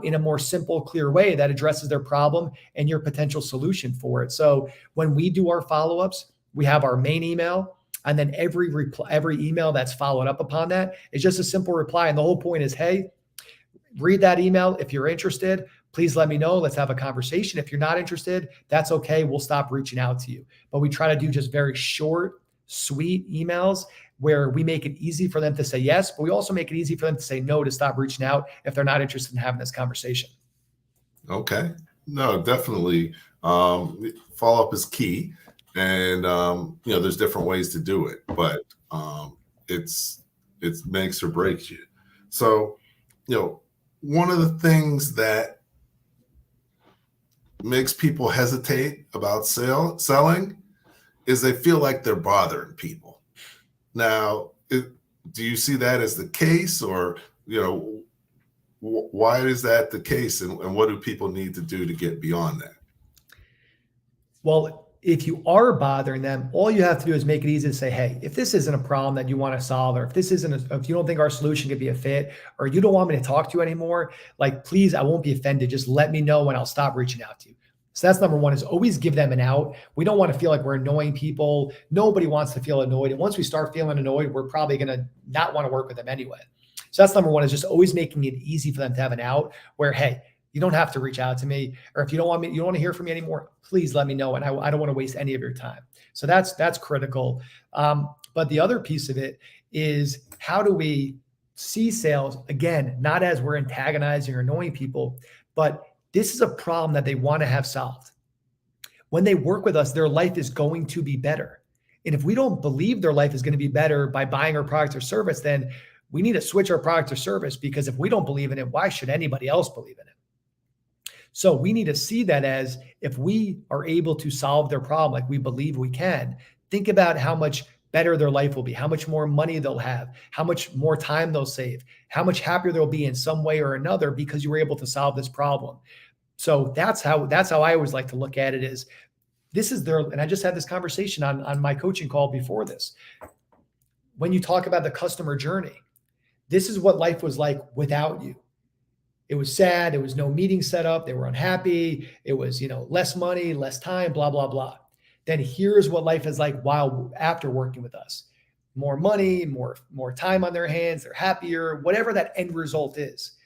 S3: in a more simple, clear way that addresses their problem and your potential solution for it. So when we do our follow-ups, we have our main email, and then every email that's followed up upon that is just a simple reply. And the whole point is, hey, read that email. If you're interested, please let me know. Let's have a conversation. If you're not interested, that's okay. We'll stop reaching out to you. But we try to do just very short, sweet emails where we make it easy for them to say yes, but we also make it easy for them to say no, to stop reaching out if they're not interested in having this conversation.
S1: Okay. No, definitely. Follow-up is key. And, there's different ways to do it, but it makes or breaks you. So, one of the things that makes people hesitate about selling is they feel like they're bothering people. Now, do you see that as the case, or, why is that the case, and what do people need to do to get beyond that?
S3: Well, if you are bothering them, all you have to do is make it easy to say, hey, if this isn't a problem that you want to solve, or if you don't think our solution could be a fit, or you don't want me to talk to you anymore, like, please, I won't be offended. Just let me know and I'll stop reaching out to you. So that's number one, is always give them an out. We don't want to feel like we're annoying people. Nobody wants to feel annoyed. And once we start feeling annoyed, we're probably going to not want to work with them anyway. So that's number one, is just always making it easy for them to have an out where, hey, you don't have to reach out to me, or if you don't want to hear from me anymore, please let me know. And I don't want to waste any of your time. So that's critical. But the other piece of it is, how do we see sales, again, not as we're antagonizing or annoying people, but this is a problem that they want to have solved. When they work with us, their life is going to be better. And if we don't believe their life is going to be better by buying our product or service, then we need to switch our product or service, because if we don't believe in it, why should anybody else believe in it? So we need to see that as, if we are able to solve their problem like we believe we can, think about how much better their life will be, how much more money they'll have, how much more time they'll save, how much happier they'll be in some way or another because you were able to solve this problem. So that's how I always like to look at it, is this is and I just had this conversation on my coaching call before this. When you talk about the customer journey, this is what life was like without you. It was sad. It was no meeting set up. They were unhappy. It was, less money, less time, blah, blah, blah. Then here's what life is like after working with us. More money, more time on their hands. They're happier, whatever that end result is.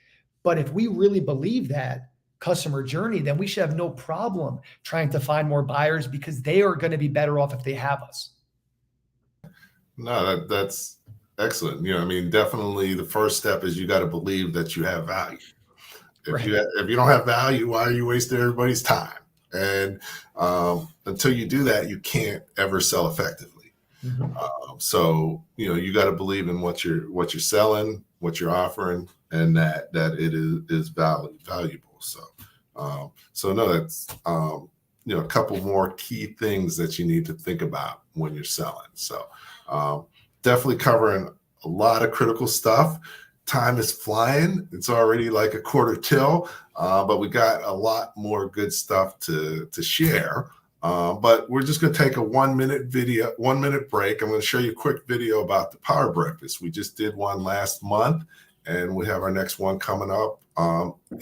S3: But if we really believe that, customer journey, then we should have no problem trying to find more buyers because they are going to be better off if they have us.
S1: No, that's excellent. I mean, definitely the first step is you got to believe that you have value. If you don't have value, why are you wasting everybody's time? And until you do that, you can't ever sell effectively. So you got to believe in what you're selling, what you're offering, and that it is valuable. So no, that's a couple more key things that you need to think about when you're selling. So definitely covering a lot of critical stuff. Time is flying. It's already like a quarter till, but we got a lot more good stuff to share. But we're just going to take a 1 minute break. I'm going to show you a quick video about the Power Breakfast. We just did one last month, and we have our next one coming up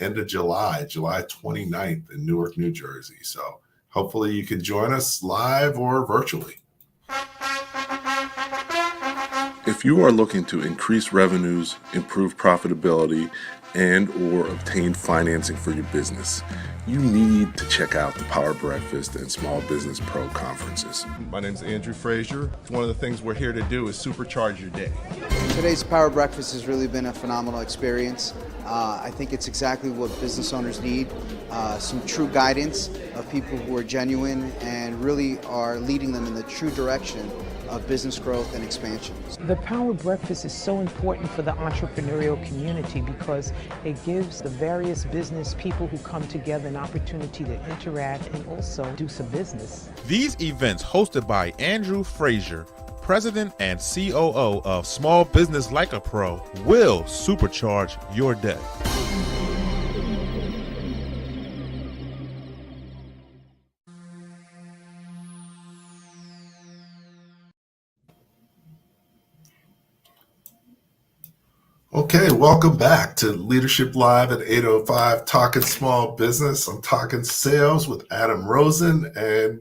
S1: end of July 29th in Newark, New Jersey. So hopefully you can join us live or virtually.
S4: If you are looking to increase revenues, improve profitability, and or obtain financing for your business, you need to check out the Power Breakfast and Small Business Pro conferences.
S5: My name is Andrew Frazier. One of the things we're here to do is supercharge your day.
S6: Today's Power Breakfast has really been a phenomenal experience. I think it's exactly what business owners need, some true guidance of people who are genuine and really are leading them in the true direction of business growth and expansion.
S7: The Power Breakfast is so important for the entrepreneurial community because it gives the various business people who come together an opportunity to interact and also do some business.
S8: These events, hosted by Andrew Frazier, President and COO of Small Business Like a Pro, will supercharge your day.
S1: Okay, welcome back to Leadership Live at 8:05, talking small business. I'm talking sales with Adam Rosen, and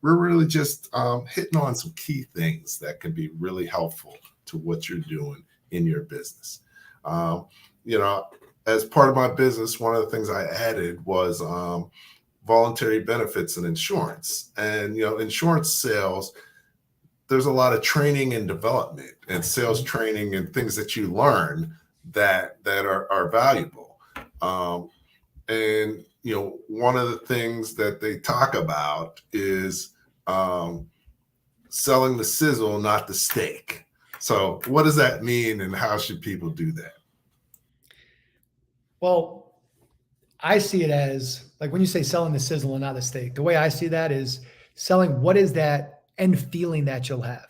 S1: we're really just hitting on some key things that can be really helpful to what you're doing in your business. As part of my business, one of the things I added was voluntary benefits and insurance. And insurance sales, there's a lot of training and development and sales training and things that you learn that are valuable. And one of the things that they talk about is selling the sizzle, not the steak. So what does that mean, and how should people do that?
S3: Well, I see it as like when you say selling the sizzle and not the steak, the way I see that is selling what is that end feeling that you'll have.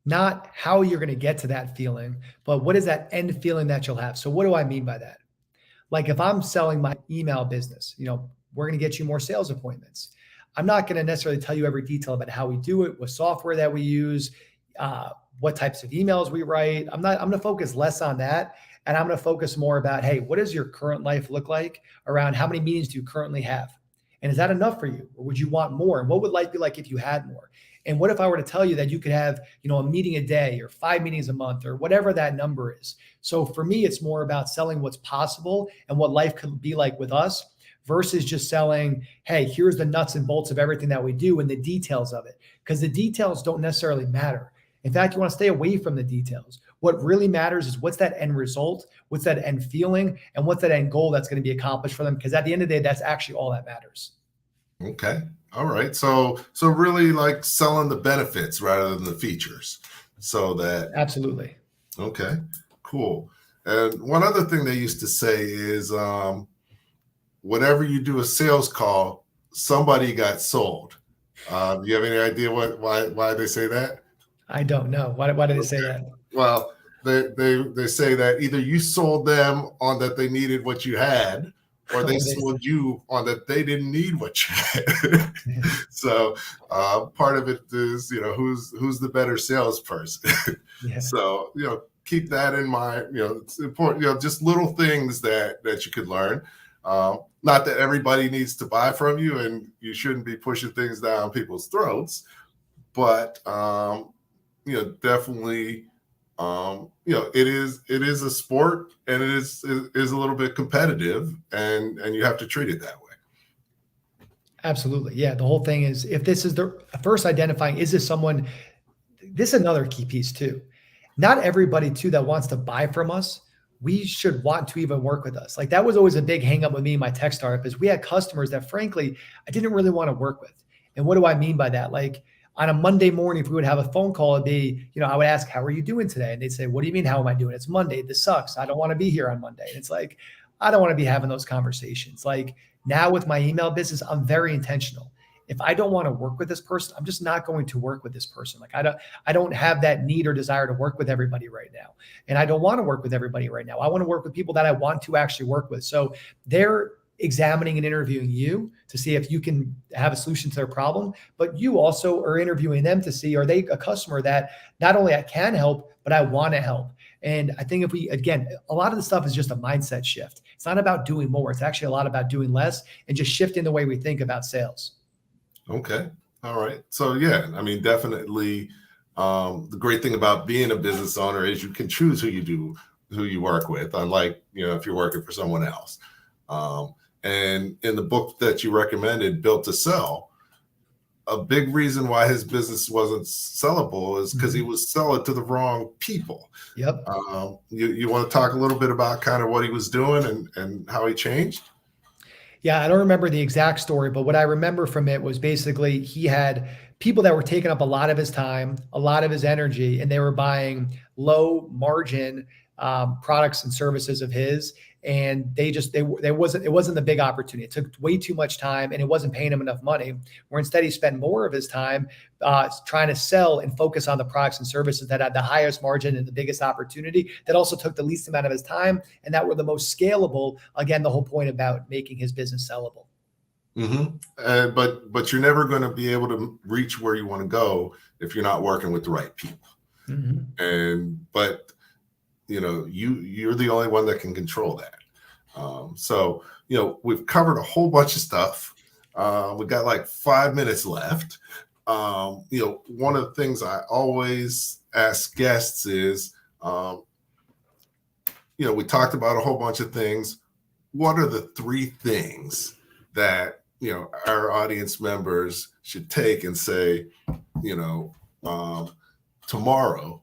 S3: Not how you're going to get to that feeling, but what is that end feeling that you'll have? So what do I mean by that? Like if I'm selling my email business, we're going to get you more sales appointments. I'm not going to necessarily tell you every detail about how we do it, what software that we use, what types of emails we write. I'm going to focus less on that. And I'm going to focus more about, hey, what does your current life look like around how many meetings do you currently have? And is that enough for you? Or would you want more? And what would life be like if you had more? And what if I were to tell you that you could have, a meeting a day or 5 meetings a month or whatever that number is? So for me, it's more about selling what's possible and what life could be like with us versus just selling, hey, here's the nuts and bolts of everything that we do and the details of it. Because the details don't necessarily matter. In fact, you want to stay away from the details. What really matters is what's that end result, what's that end feeling, and what's that end goal that's going to be accomplished for them. Because at the end of the day, that's actually all that matters.
S1: Okay. All right. So really like selling the benefits rather than the features. So that.
S3: Absolutely.
S1: Okay, cool. And one other thing they used to say is whenever you do a sales call, somebody got sold. Do you have any idea why they say that?
S3: I don't know. Why did they say that?
S1: Well, they say that either you sold them on that they needed what you had, or they sold you on that they didn't need what you had. So part of it is, who's the better salesperson.
S3: Yeah.
S1: So, keep that in mind. It's important, just little things that you could learn. Not that everybody needs to buy from you, and you shouldn't be pushing things down people's throats, but, definitely it is a sport, and it is a little bit competitive, and you have to treat it that way.
S3: Absolutely. Yeah. The whole thing is, if this is the first identifying, is this someone, this is another key piece too. Not everybody too that wants to buy from us, we should want to even work with us. Like, that was always a big hang up with me and my tech startup, is we had customers that frankly, I didn't really want to work with. And what do I mean by that? Like, on a Monday morning, if we would have a phone call, it'd be, I would ask, how are you doing today? And they'd say, what do you mean, how am I doing? It's Monday. This sucks. I don't want to be here on Monday. And it's like, I don't want to be having those conversations. Like, now with my email business, I'm very intentional. If I don't want to work with this person, I'm just not going to work with this person. Like, I don't have that need or desire to work with everybody right now. And I don't want to work with everybody right now. I want to work with people that I want to actually work with. So they're examining and interviewing you to see if you can have a solution to their problem, but you also are interviewing them to see, are they a customer that not only I can help, but I want to help. And I think if we, again, a lot of the stuff is just a mindset shift. It's not about doing more. It's actually a lot about doing less and just shifting the way we think about sales.
S1: Okay. All right. So yeah, I mean, definitely the great thing about being a business owner is you can choose who you work with, unlike, if you're working for someone else. And in the book that you recommended, Built to Sell, a big reason why his business wasn't sellable is because he was selling to the wrong people.
S3: Yep.
S1: You want to talk a little bit about kind of what he was doing and how he changed?
S3: Yeah, I don't remember the exact story, but what I remember from it was basically he had people that were taking up a lot of his time, a lot of his energy, and they were buying low margin products and services of his. And it wasn't the big opportunity. It took way too much time, and it wasn't paying him enough money, where instead he spent more of his time trying to sell and focus on the products and services that had the highest margin and the biggest opportunity, that also took the least amount of his time, and that were the most scalable. Again, the whole point about making his business sellable.
S1: Mm-hmm. But you're never going to be able to reach where you want to go if you're not working with the right people. Mm-hmm. But you're the only one that can control that. So we've covered a whole bunch of stuff. We got like 5 minutes left. One of the things I always ask guests is, we talked about a whole bunch of things. What are the 3 things that our audience members should take and say, tomorrow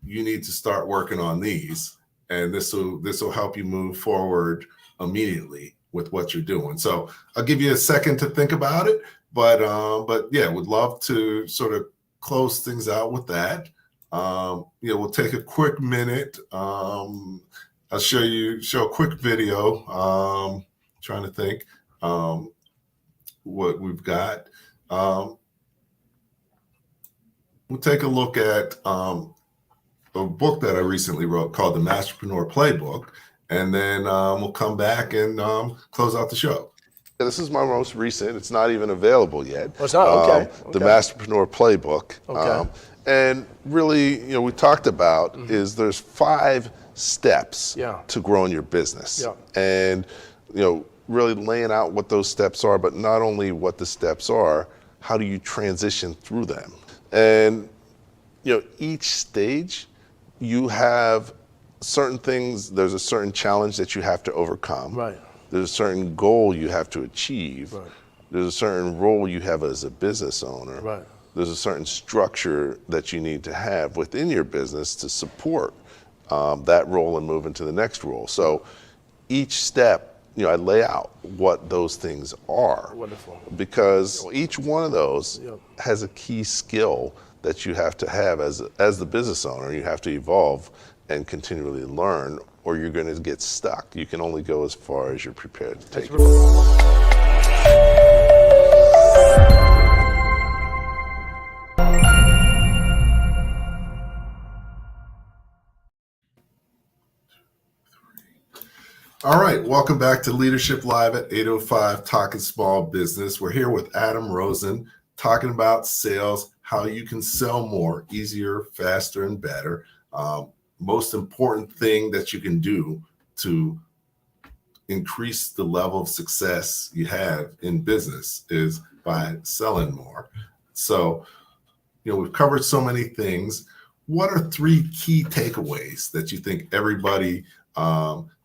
S1: you need to start working on these, and this will help you move forward immediately with what you're doing. So I'll give you a second to think about it, but yeah, would love to sort of close things out with that. We'll take a quick minute. I'll show a quick video. Trying to think what we've got. We'll take a look at a book that I recently wrote called The Masterpreneur Playbook, and then we'll come back and close out the show. This is my most recent. It's not even available yet.
S9: Oh, it's not? Okay.
S1: The Masterpreneur Playbook.
S9: Okay.
S1: And really, we talked about is there's 5 steps to growing your business.
S9: Yeah.
S1: And, really laying out what those steps are, but not only what the steps are, how do you transition through them? And, each stage, you have certain things, there's a certain challenge that you have to overcome.
S9: Right.
S1: There's a certain goal you have to achieve.
S9: Right.
S1: There's a certain role you have as a business owner.
S9: Right.
S1: There's a certain structure that you need to have within your business to support that role and move into the next role. So each step, I lay out what those things are.
S9: Wonderful.
S1: Because each one of those has a key skill that you have to have as the business owner. You have to evolve and continually learn, or you're going to get stuck. You can only go as far as you're prepared to take. All right, welcome back to Leadership Live at 8:05, Talking Small Business. We're here with Adam Rosen, talking about sales, how you can sell more, easier, faster, and better. Most important thing that you can do to increase the level of success you have in business is by selling more. So, we've covered so many things. what are 3 key takeaways that you think everybody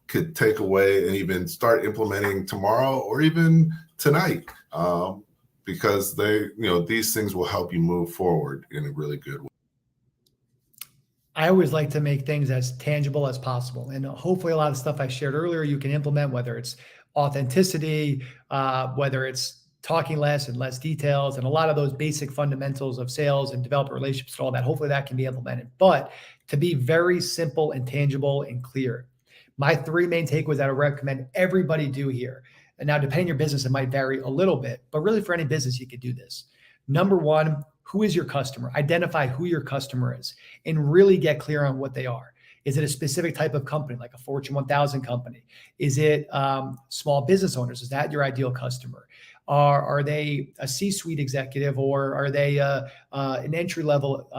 S1: could take away and even start implementing tomorrow or even tonight? Because these things will help you move forward in a really good way.
S3: I always like to make things as tangible as possible. And hopefully a lot of stuff I shared earlier, you can implement, whether it's authenticity, whether it's talking less and less details, and a lot of those basic fundamentals of sales and developer relationships and all that. Hopefully that can be implemented, but to be very simple and tangible and clear. My 3 main takeaways that I recommend everybody do here. And now, depending on your business, it might vary a little bit, but really for any business, you could do this. Number 1, who is your customer? Identify who your customer is and really get clear on what they are. Is it a specific type of company, like a Fortune 1000 company? Is it small business owners? Is that your ideal customer? Are they a C-suite executive, or are they an entry-level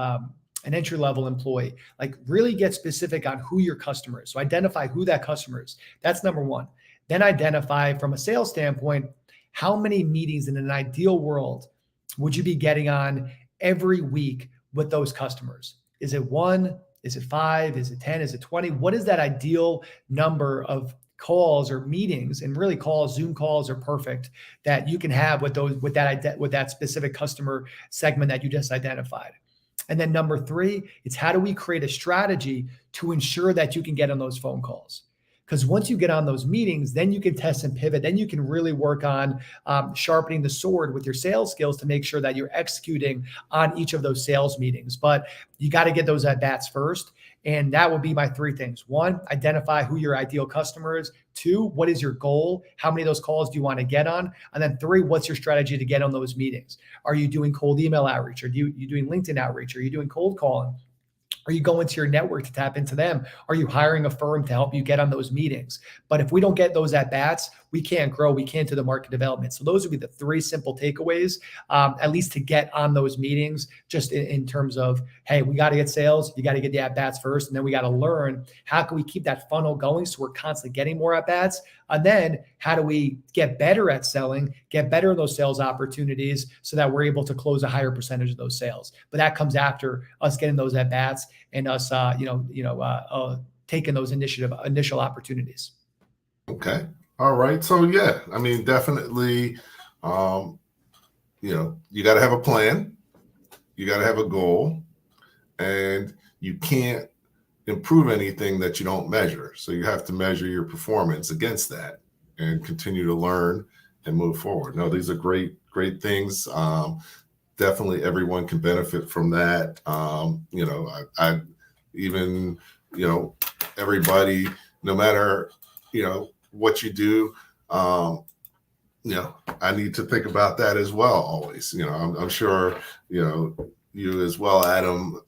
S3: employee? Like, really get specific on who your customer is. So identify who that customer is. That's number 1. Then identify from a sales standpoint, how many meetings in an ideal world would you be getting on every week with those customers? Is it 1? Is it 5? Is it 10? Is it 20? What is that ideal number of calls or meetings? And really, Zoom calls are perfect, that you can have with that specific customer segment that you just identified. And then number 3, it's how do we create a strategy to ensure that you can get on those phone calls? Because once you get on those meetings, then you can test and pivot. Then you can really work on sharpening the sword with your sales skills to make sure that you're executing on each of those sales meetings. But you got to get those at bats first. And that would be my 3 things. 1, identify who your ideal customer is. 2, what is your goal? How many of those calls do you want to get on? And then 3, what's your strategy to get on those meetings? Are you doing cold email outreach? Are you doing LinkedIn outreach? Are you doing cold calling? Are you going to your network to tap into them? Are you hiring a firm to help you get on those meetings? But if we don't get those at bats, we can't grow. We can't do the market development. So those would be the 3 simple takeaways, at least to get on those meetings, just in terms of, hey, we got to get sales. You got to get the at bats first. And then we got to learn, how can we keep that funnel going so we're constantly getting more at bats? And then how do we get better at selling, get better in those sales opportunities so that we're able to close a higher percentage of those sales? But that comes after us getting those at bats and us, taking those initial opportunities.
S1: Okay. All right. So yeah, I mean, definitely, you got to have a plan, you got to have a goal, and you can't improve anything that you don't measure. So you have to measure your performance against that and continue to learn and move forward. No, these are great things. Definitely everyone can benefit from that. I even, everybody, no matter, what you do, I need to think about that as well. Always, I'm sure, you as well, Adam,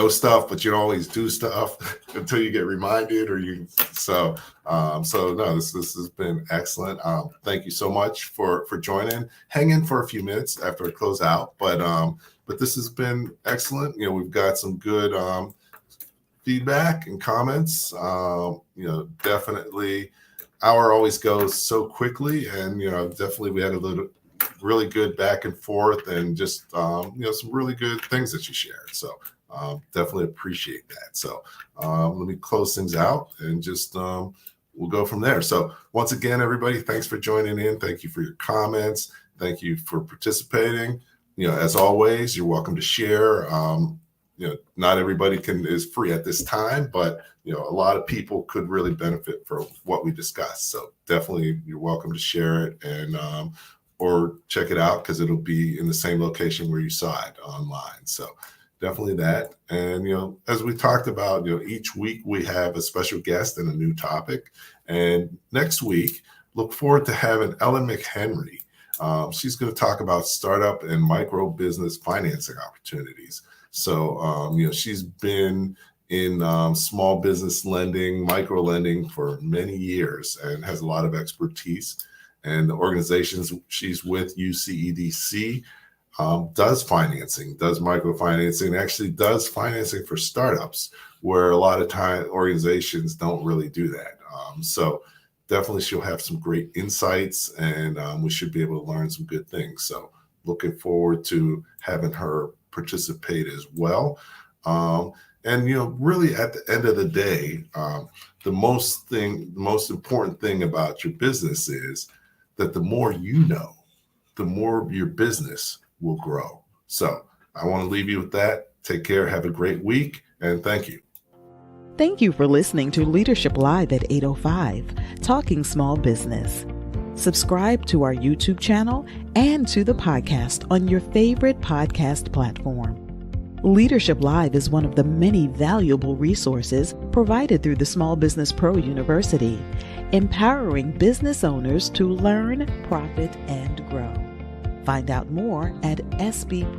S1: stuff, but you don't always do stuff until you get reminded so no, this has been excellent. Thank you so much for joining. Hang in for a few minutes after I close out, but this has been excellent. We've got some good feedback and comments. Definitely hour always goes so quickly, and definitely we had a really good back and forth, and just some really good things that you shared. So definitely appreciate that. So let me close things out and just we'll go from there. So once again, everybody, thanks for joining in. Thank you for your comments. Thank you for participating. As always, you're welcome to share. Not everybody is free at this time, but a lot of people could really benefit from what we discussed. So definitely you're welcome to share it and or check it out, because it'll be in the same location where you saw it online. So definitely that. And as we talked about, each week we have a special guest and a new topic. And next week, look forward to having Ellen McHenry. She's going to talk about startup and micro business financing opportunities. So, she's been in small business lending, micro lending for many years, and has a lot of expertise. And the organizations she's with, UCEDC, does financing, does microfinancing, actually does financing for startups, where a lot of time organizations don't really do that. So definitely she'll have some great insights, and we should be able to learn some good things. So looking forward to having her participate as well. And really at the end of the day, the most important thing about your business is that the more you know, the more your business will grow. So I want to leave you with that. Take care. Have a great week. And thank you.
S2: Thank you for listening to Leadership Live at 8:05, Talking Small Business. Subscribe to our YouTube channel and to the podcast on your favorite podcast platform. Leadership Live is one of the many valuable resources provided through the Small Business Pro University, empowering business owners to learn, profit, and grow. Find out more at sbpro.u.com.